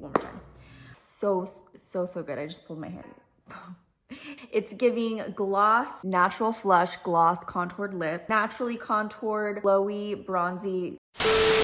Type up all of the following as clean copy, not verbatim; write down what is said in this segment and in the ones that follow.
one more time. So good. I just pulled my hair. It's giving gloss, natural flush, gloss, contoured lip, naturally contoured, glowy, bronzy.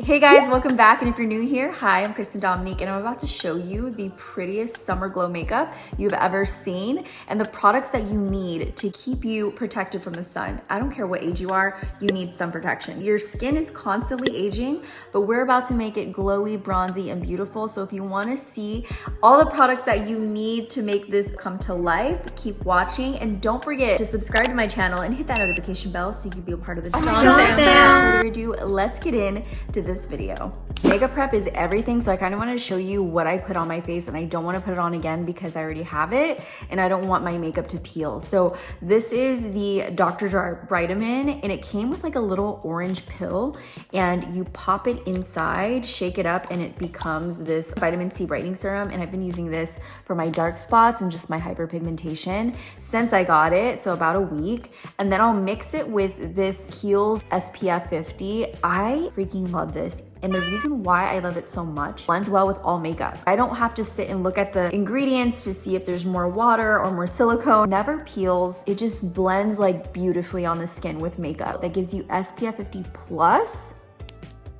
Hey guys, welcome back. And if you're new here, hi, I'm Christen Dominique, and I'm about to show you the prettiest summer glow makeup you've ever seen and the products that you need to keep you protected from the sun. I don't care what age you are, you need sun protection. Your skin is constantly aging, but we're about to make it glowy, bronzy, and beautiful. So if you want to see all the products that you need to make this come to life, keep watching, and don't forget to subscribe to my channel and hit that notification bell so you can be a part of the channel. Without further ado, let's get into this video. Makeup prep is everything, so I kind of want to show you what I put on my face, and I don't want to put it on again because I already have it and I don't want my makeup to peel. So this is the Dr. Jart Brightamin, and it came with like a little orange pill, and you pop it inside, shake it up, and it becomes this vitamin C brightening serum. And I've been using this for my dark spots and just my hyperpigmentation since I got it, so about a week. And then I'll mix it with this Kiehl's SPF 50. I freaking love this. And the reason why I love it so much, blends well with all makeup. I don't have to sit and look at the ingredients to see if there's more water or more silicone. Never peels. It just blends like beautifully on the skin with makeup. That gives you SPF 50 plus.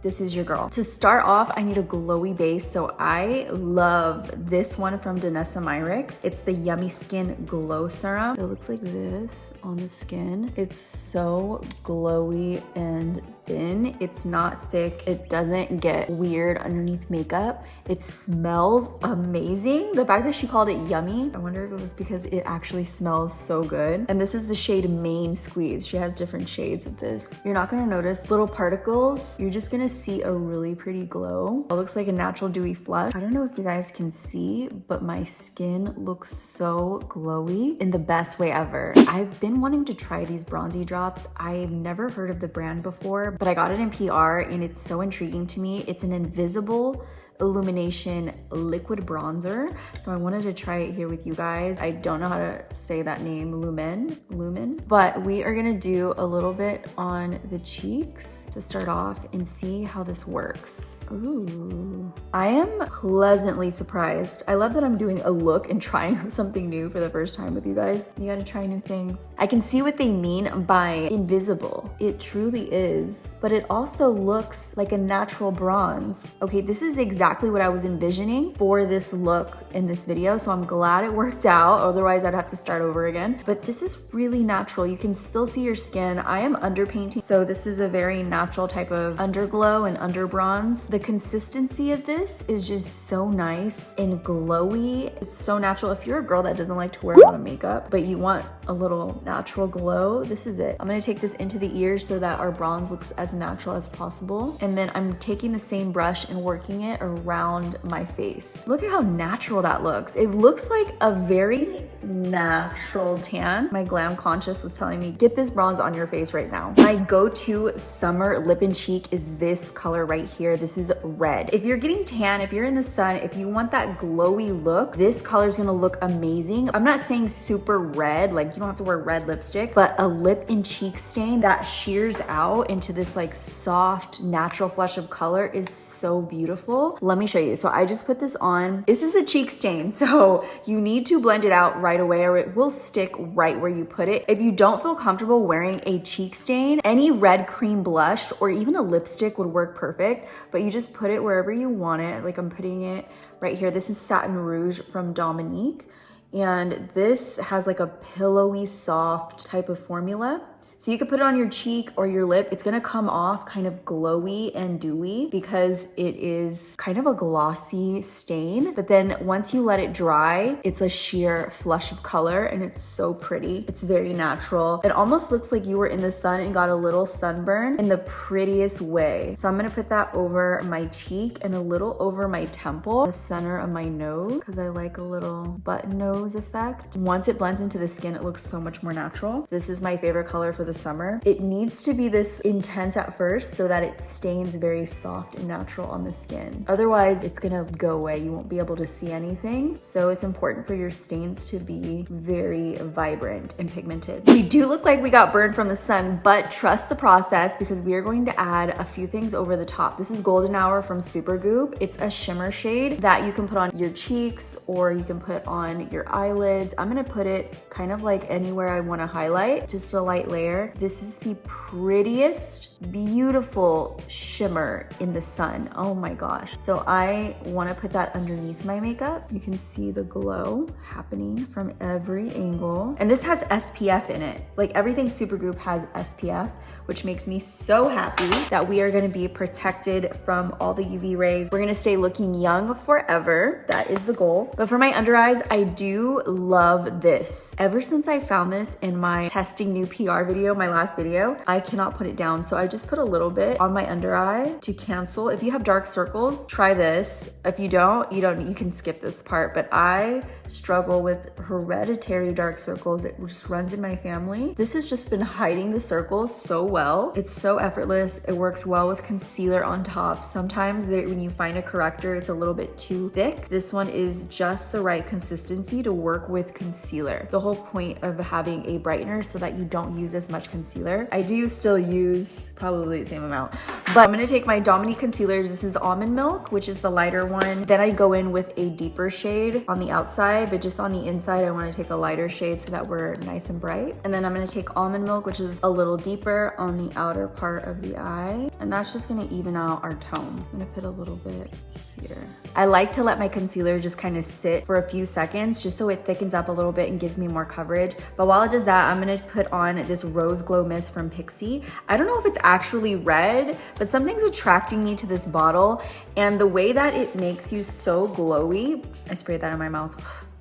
This is your girl. To start off, I need a glowy base, so I love this one from Danessa Myricks. It's the Yummy Skin Glow Serum. It looks like this on the skin. It's so glowy and thin. It's not thick. It doesn't get weird underneath makeup. It smells amazing. The fact that she called it yummy, I wonder if it was because it actually smells so good. And this is the shade Main Squeeze. She has different shades of this. You're not gonna notice little particles. You're just gonna see a really pretty glow. It looks like a natural dewy flush. I don't know if you guys can see, but my skin looks so glowy in the best way ever. I've been wanting to try these bronzy drops. I've never heard of the brand before, but I got it in PR and it's so intriguing to me. It's an invisible Illumination liquid bronzer, so I wanted to try it here with you guys. I don't know how to say that name, Lumen, but we are gonna do a little bit on the cheeks to start off and see how this works. Ooh, I am pleasantly surprised. I love that I'm doing a look and trying something new for the first time with you guys. You gotta try new things. I can see what they mean by invisible. It truly is, but it also looks like a natural bronze. Okay, this is exactly what I was envisioning for this look in this video, so I'm glad it worked out. Otherwise, I'd have to start over again. But this is really natural. You can still see your skin. I am underpainting, so this is a very natural type of underglow and under bronze. The consistency of this is just so nice and glowy. It's so natural. If you're a girl that doesn't like to wear a lot of makeup, but you want a little natural glow, this is it. I'm gonna take this into the ears so that our bronze looks as natural as possible. And then I'm taking the same brush and working it around my face. Look at how natural that looks. It looks like a very natural tan. My glam conscious was telling me, get this bronze on your face right now. My go-to summer lip and cheek is this color right here. This is red. If you're getting tan, if you're in the sun, if you want that glowy look, this color is gonna look amazing. I'm not saying super red, like you don't have to wear red lipstick, but a lip and cheek stain that shears out into this like soft, natural flush of color is so beautiful. Let me show you. So I just put this on. This is a cheek stain, so you need to blend it out right away or it will stick right where you put it. If you don't feel comfortable wearing a cheek stain, any red cream blush or even a lipstick would work perfect, but you just put it wherever you want it. Like I'm putting it right here. This is Satin Rouge from Dominique, and this has like a pillowy, soft type of formula. So you could put it on your cheek or your lip. It's gonna come off kind of glowy and dewy because it is kind of a glossy stain. But then once you let it dry, it's a sheer flush of color and it's so pretty. It's very natural. It almost looks like you were in the sun and got a little sunburn in the prettiest way. So I'm gonna put that over my cheek and a little over my temple, the center of my nose, because I like a little button nose effect. Once it blends into the skin, it looks so much more natural. This is my favorite color color for the summer. It needs to be this intense at first so that it stains very soft and natural on the skin. Otherwise, it's gonna go away. You won't be able to see anything. So it's important for your stains to be very vibrant and pigmented. We do look like we got burned from the sun, but trust the process because we are going to add a few things over the top. This is Golden Hour from Supergoop. It's a shimmer shade that you can put on your cheeks or you can put on your eyelids. I'm gonna put it kind of like anywhere I wanna highlight, just a light layer. This is the prettiest, beautiful shimmer in the sun. Oh my gosh. So I wanna put that underneath my makeup. You can see the glow happening from every angle. And this has SPF in it. Like everything Supergoop has SPF, which makes me so happy that we are gonna be protected from all the UV rays. We're gonna stay looking young forever. That is the goal. But for my under eyes, I do love this. Ever since I found this in my testing new PR video, my last video, I cannot put it down. So I just put a little bit on my under eye to cancel. If you have dark circles, try this. If you don't, you can skip this part. But I struggle with hereditary dark circles. It just runs in my family. This has just been hiding the circles so well. It's so effortless. It works well with concealer on top. Sometimes when you find a corrector, it's a little bit too thick. This one is just the right consistency to work with concealer. The whole point of having a brightener so that you don't use as much concealer. I do still use probably the same amount, but I'm gonna take my Dominique concealers. This is Almond Milk, which is the lighter one. Then I go in with a deeper shade on the outside, but just on the inside, I wanna take a lighter shade so that we're nice and bright. And then I'm gonna take Almond Milk, which is a little deeper on the outer part of the eye. And that's just gonna even out our tone. I'm gonna put a little bit here. I like to let my concealer just kind of sit for a few seconds just so it thickens up a little bit and gives me more coverage. But while it does that, I'm gonna put on this Rose Glow Mist from Pixi. I don't know if it's actually red, but something's attracting me to this bottle. And the way that it makes you so glowy, I sprayed that in my mouth.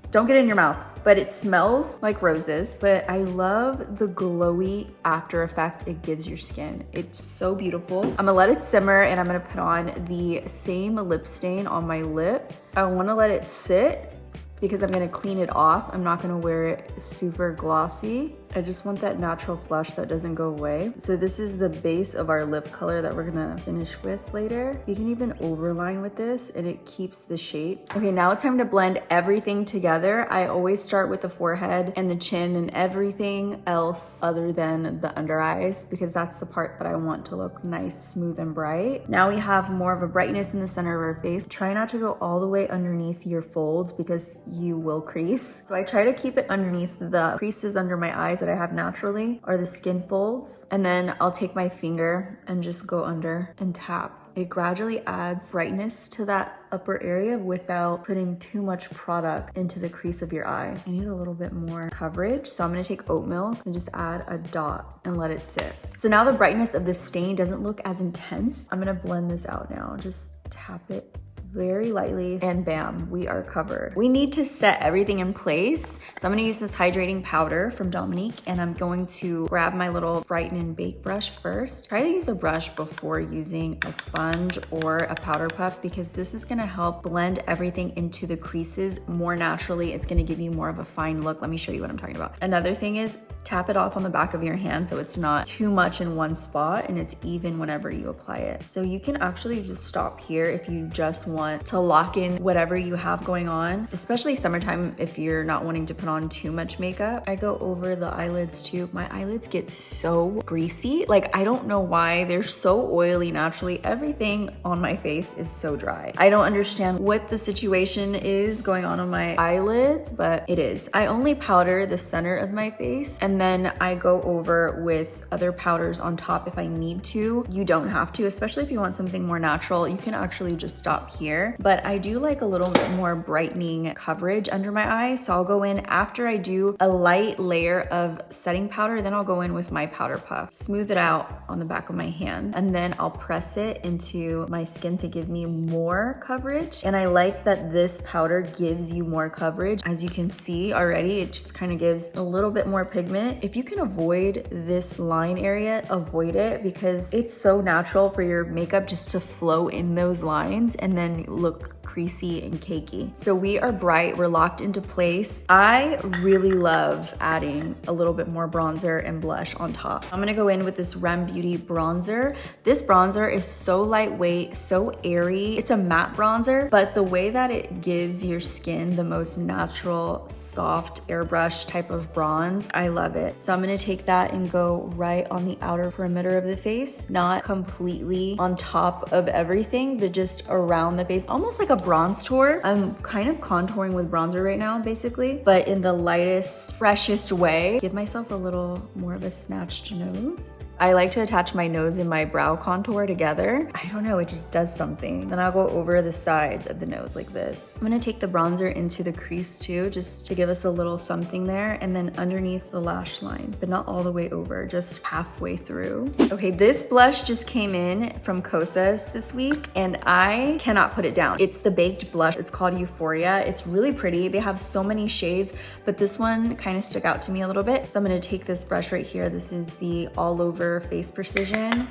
Don't get it in your mouth, but it smells like roses. But I love the glowy after effect it gives your skin. It's so beautiful. I'm gonna let it simmer and I'm gonna put on the same lip stain on my lip. I wanna let it sit because I'm gonna clean it off. I'm not gonna wear it super glossy. I just want that natural flush that doesn't go away. So this is the base of our lip color that we're gonna finish with later. You can even overline with this and it keeps the shape. Okay, now it's time to blend everything together. I always start with the forehead and the chin and everything else other than the under eyes because that's the part that I want to look nice, smooth, and bright. Now we have more of a brightness in the center of our face. Try not to go all the way underneath your folds because you will crease. So I try to keep it underneath the creases under my eyes that I have naturally or the skin folds. And then I'll take my finger and just go under and tap. It gradually adds brightness to that upper area without putting too much product into the crease of your eye. I need a little bit more coverage. So I'm gonna take oat milk and just add a dot and let it sit. So now the brightness of the stain doesn't look as intense. I'm gonna blend this out now. Just tap it very lightly and bam, we are covered. We need to set everything in place. So I'm gonna use this hydrating powder from Dominique and I'm going to grab my little Brighten and Bake brush first. Try to use a brush before using a sponge or a powder puff because this is gonna help blend everything into the creases more naturally. It's gonna give you more of a fine look. Let me show you what I'm talking about. Another thing is tap it off on the back of your hand so it's not too much in one spot and it's even whenever you apply it. So you can actually just stop here if you just want to lock in whatever you have going on, especially summertime if you're not wanting to put on too much makeup. I go over the eyelids too. My eyelids get so greasy. Like, I don't know why. They're so oily naturally. Everything on my face is so dry. I don't understand what the situation is going on my eyelids, but it is. I only powder the center of my face and then I go over with other powders on top if I need to. You don't have to, especially if you want something more natural. You can actually just stop here. But I do like a little bit more brightening coverage under my eyes. So I'll go in after I do a light layer of setting powder, then I'll go in with my powder puff, smooth it out on the back of my hand, and then I'll press it into my skin to give me more coverage. And I like that this powder gives you more coverage. As you can see already, it just kind of gives a little bit more pigment. If you can avoid this line area, avoid it because it's so natural for your makeup just to flow in those lines and then and look creasy and cakey. So we are bright, we're locked into place. I really love adding a little bit more bronzer and blush on top. I'm gonna go in with this Rem Beauty bronzer. This bronzer is so lightweight, so airy. It's a matte bronzer, but the way that it gives your skin the most natural, soft airbrush type of bronze, I love it. So I'm gonna take that and go right on the outer perimeter of the face, not completely on top of everything, but just around the face, almost like a bronze tour. I'm kind of contouring with bronzer right now, basically, but in the lightest, freshest way. Give myself a little more of a snatched nose. I like to attach my nose and my brow contour together. I don't know, it just does something. Then I'll go over the sides of the nose like this. I'm gonna take the bronzer into the crease too, just to give us a little something there, and then underneath the lash line, but not all the way over, just halfway through. Okay, this blush just came in from Kosas this week, and I cannot put it down. It's the baked blush. It's called Euphoria. It's really pretty. They have so many shades, but this one kind of stuck out to me a little bit. So I'm gonna take this brush right here. This is the All Over Face Precision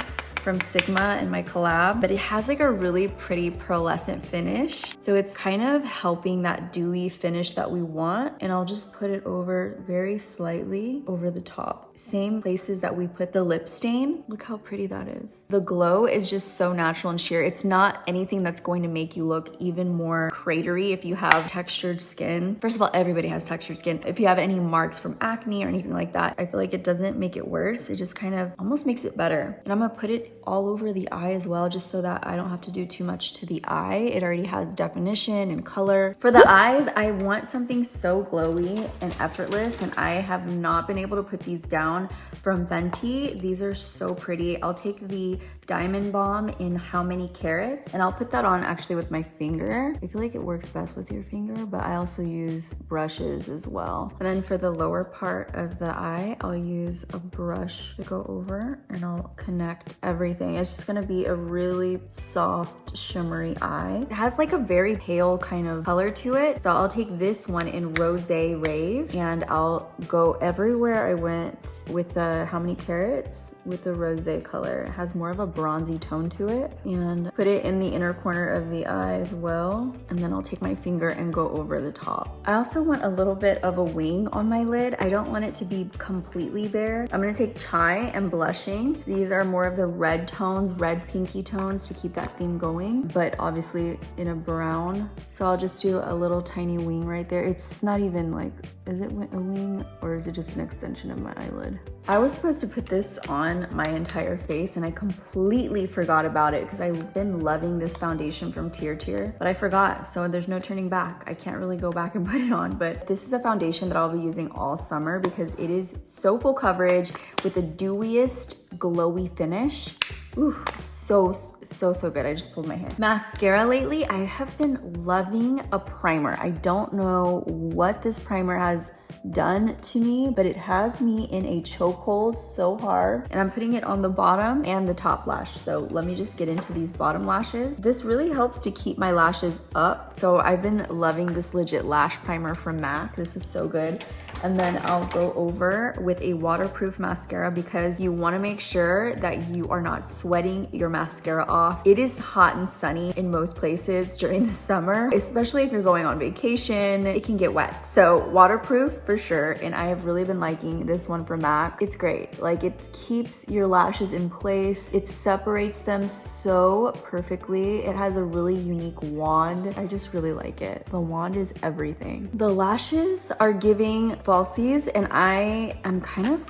from Sigma in my collab, but it has like a really pretty pearlescent finish. So it's kind of helping that dewy finish that we want. And I'll just put it over very slightly over the top. Same places that we put the lip stain. Look how pretty that is. The glow is just so natural and sheer. It's not anything that's going to make you look even more cratery if you have textured skin. First of all, everybody has textured skin. If you have any marks from acne or anything like that, I feel like it doesn't make it worse. It just kind of almost makes it better. And I'm gonna put it all over the eye as well, just so that I don't have to do too much to the eye. It already has definition and color. For the eyes, I want something so glowy and effortless, and I have not been able to put these down from Fenty. These are so pretty. I'll take the Diamond Bomb in How Many Carats, and I'll put that on actually with my finger. I feel like it works best with your finger, but I also use brushes as well. And then for the lower part of the eye, I'll use a brush to go over, and I'll connect everything. It's just gonna be a really soft, shimmery eye. It has like a very pale kind of color to it. So I'll take this one in Rosé Rave, and I'll go everywhere I went with the How Many Carats with the rosé color. It has more of a bronzy tone to it, and put it in the inner corner of the eye as well. And then I'll take my finger and go over the top. I also want a little bit of a wing on my lid. I don't want it to be completely bare. I'm gonna take Chai and Blushing. These are more of the red tones, red pinky tones to keep that theme going, but obviously in a brown. So I'll just do a little tiny wing right there. It's not even like, is it a wing or is it just an extension of my eyelid? I was supposed to put this on my entire face and I completely forgot about it because I've been loving this foundation from Tier, but I forgot. So there's no turning back. I can't really go back and put it on, but this is a foundation that I'll be using all summer because it is so full coverage with the dewiest glowy finish. Ooh, so good. I just pulled my hair. Mascara lately, I have been loving a primer. I don't know what this primer has done to me, but it has me in a chokehold so hard. And I'm putting it on the bottom and the top lash. So let me just get into these bottom lashes. This really helps to keep my lashes up. So I've been loving this Legit Lash Primer from MAC. This is so good. And then I'll go over with a waterproof mascara because you want to make sure that you are not sweating your mascara off. It is hot and sunny in most places during the summer, especially if you're going on vacation. It can get wet. So waterproof for sure. And I have really been liking this one from MAC. It's great. Like, it keeps your lashes in place. It separates them so perfectly. It has a really unique wand. I just really like it. The wand is everything. The lashes are giving falsies, and I am kind of,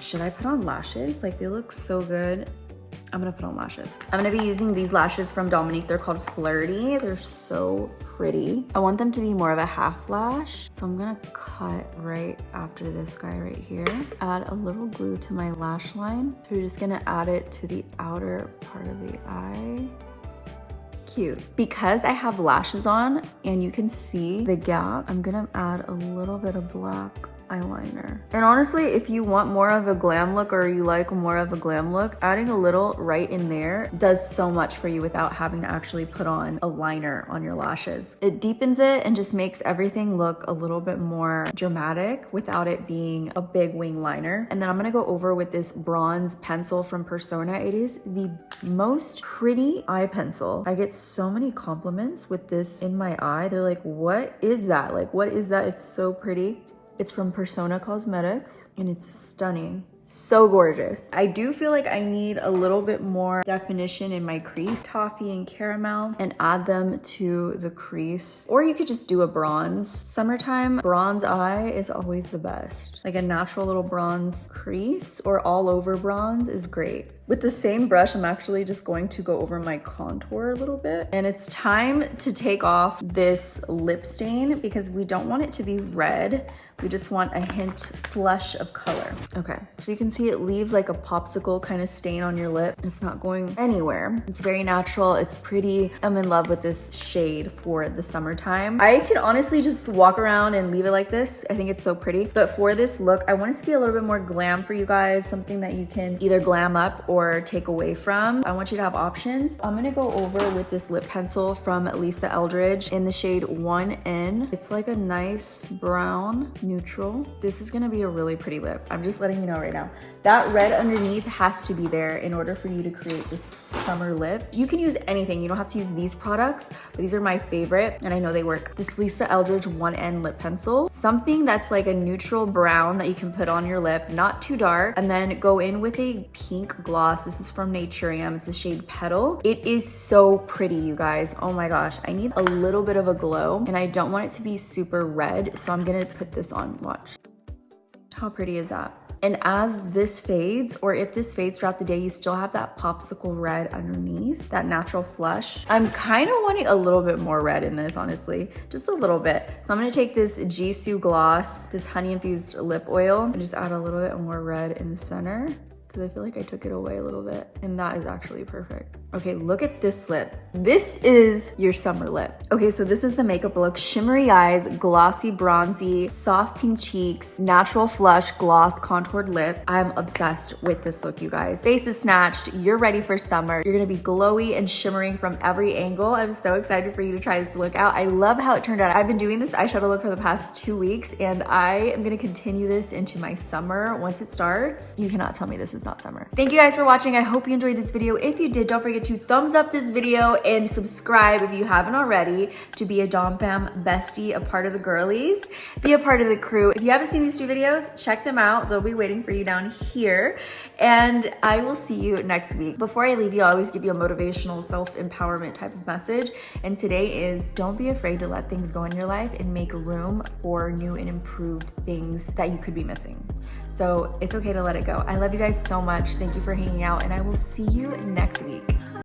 should I put on lashes? Like, they look so good. I'm gonna put on lashes. I'm gonna be using these lashes from Dominique. They're called Flirty. They're so pretty. I want them to be more of a half lash. So I'm gonna cut right after this guy right here. Add a little glue to my lash line. So we're just gonna add it to the outer part of the eye. Cute. Because I have lashes on and you can see the gap, I'm gonna add a little bit of black eyeliner. And honestly, if you want more of a glam look or you like more of a glam look, adding a little right in there does so much for you without having to actually put on a liner on your lashes. It deepens it and just makes everything look a little bit more dramatic without it being a big wing liner. And then I'm gonna go over with this bronze pencil from Persona. It is the most pretty eye pencil. I get so many compliments with this in my eye. They're like, what is that? Like, what is that? It's so pretty. It's from Persona Cosmetics and it's stunning. So gorgeous. I do feel like I need a little bit more definition in my crease, toffee and caramel, and add them to the crease. Or you could just do a bronze. Summertime bronze eye is always the best. Like a natural little bronze crease or all over bronze is great. With the same brush, I'm actually just going to go over my contour a little bit. And it's time to take off this lip stain because we don't want it to be red. We just want a hint flush of color. Okay, so you can see it leaves like a popsicle kind of stain on your lip. It's not going anywhere. It's very natural, it's pretty. I'm in love with this shade for the summertime. I could honestly just walk around and leave it like this. I think it's so pretty. But for this look, I want it to be a little bit more glam for you guys, something that you can either glam up or take away from. I want you to have options. I'm gonna go over with this lip pencil from Lisa Eldridge in the shade 1N. It's like a nice brown, neutral. This is gonna be a really pretty lip. I'm just letting you know right now. That red underneath has to be there in order for you to create this summer lip. You can use anything. You don't have to use these products, but these are my favorite and I know they work. This Lisa Eldridge 1N lip pencil. Something that's like a neutral brown that you can put on your lip, not too dark, and then go in with a pink gloss. This is from Naturium. It's a shade Petal. It is so pretty, you guys. Oh my gosh. I need a little bit of a glow and I don't want it to be super red, so I'm gonna put this on. Watch. How pretty is that? And as this fades, or if this fades throughout the day, you still have that popsicle red underneath, that natural flush. I'm kind of wanting a little bit more red in this, honestly, just a little bit. So I'm gonna take this Jisoo gloss, this honey infused lip oil, and just add a little bit more red in the center, because I feel like I took it away a little bit, and that is actually perfect. Okay, look at this lip. This is your summer lip. Okay, so this is the makeup look. Shimmery eyes, glossy bronzy, soft pink cheeks, natural flush, gloss contoured lip. I'm obsessed with this look, you guys. Face is snatched, you're ready for summer. You're gonna be glowy and shimmering from every angle. I'm so excited for you to try this look out. I love how it turned out. I've been doing this eyeshadow look for the past 2 weeks, and I am gonna continue this into my summer. Once it starts, you cannot tell me this is not summer. Thank you guys for watching. I hope you enjoyed this video. If you did, don't forget to thumbs up this video and subscribe if you haven't already to be a Dom Fam bestie, a part of the girlies, be a part of the crew. If you haven't seen these 2 videos, check them out. They'll be waiting for you down here. And I will see you next week. Before I leave you, I always give you a motivational self-empowerment type of message. And today is, don't be afraid to let things go in your life and make room for new and improved things that you could be missing. So it's okay to let it go. I love you guys so much. Thank you for hanging out, and I will see you next week.